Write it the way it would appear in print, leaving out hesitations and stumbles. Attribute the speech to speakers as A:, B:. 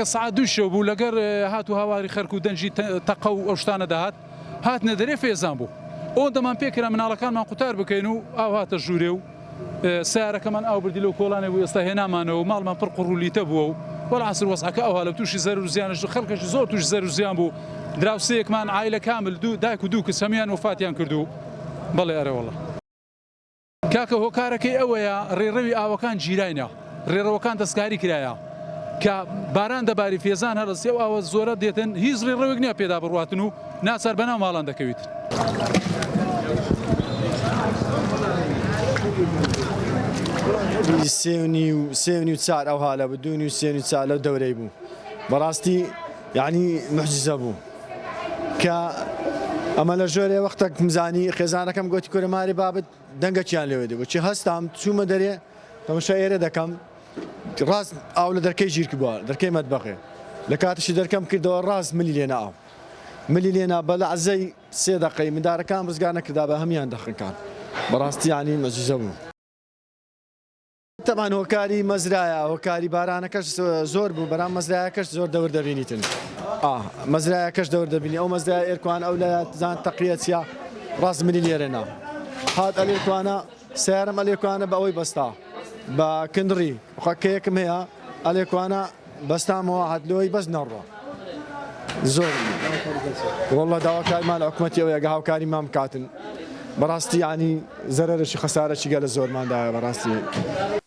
A: سعات دووشە بوو لەگەر هات و هاواری خەرک و دەنجی تەقە و ئەو شتانە داهات هاتنە دەرێ فێزان بوو ئەوە دەمان پێکرا مناڵەکانمان قوتار بکەین و ئاو هاتە ژوورێ و سیارەکەمان ئاو بردی لەو کۆڵانێ بوو ئێستا هێنامانەوە و ماڵمان پڕ قڕولیتە بووە و وەڵعاسر وەسعەکە ئەوها لە تووشی زەر و زیانش خەڵکەشی زۆر تووشی زەر و زیان بوو دراوسەیەکمان عایلە کامل دایک و دوو کەس هەمیان وفاتیان کردو بەڵێ ئەرێ وەڵڵا کاکە هۆکارەکەی ئەوەیە ڕێڕەوی ئاوەکان جیرانە ڕێڕەوەکان دەستکاری کرایە کە باران دەباری فێزان هەڵەسێ و ئاوە زۆرە دێتن هیچ ڕێڕەوێک نییە پێدا بڕواتن و ناچار بەناو ماڵان دەکەویت.
B: سێ و چار ئەو هالە بوو 2 و 3 لەو دەورەی بوو بەڕاستی یعنی محجزە بوو کە ئەمە لە ژۆرێ وەختێک مزانی خێزانەکەم گوتی کورەماری بابت دەنگەچیان لێوێ دی بۆچی هەستام چوومە دەرێ تەماشا ئێرە دەکەم ڕاست ئاو لە دەرکەی ژیر بووە دەرکەی مەتبەخێ لە کاتیشی دەرکەم کردەوە ڕاست ملی لێنە ئاو ملی لێنە بە لە عەزەی 3 دقەی مندارەکان ڕزگار نەکردا بە هەمیان دەخنکان بەڕاستی یعنی مەجزە بوو. تەمان هۆکاری مەزرایە هۆکاری بارانەکەش زۆر بوو بەرام مەزرایەکەش زۆر دەور دەبینیتن مەزرایەکەش دەور دەبینی ئەو مەزرای ئێرکوان ئەو لە زان تەقیە چیا ڕاست ملی لێرێنا هات ئەلێکوانە سیارم ئەلێکوانە بە ئەوەی بەستا بە کندڕی خەکەیەکم هەیە ئەلێکوانە بەستامەوە هاتلۆی بەس نەڕۆ زۆر وەڵڵا داواکارمان لە حکوومەتی ئەوەیە گە هاوکاری مام کاتن بەڕاستی ینی زەرەرشی خەسارەی گەلە زۆرماندایە بەڕاستی.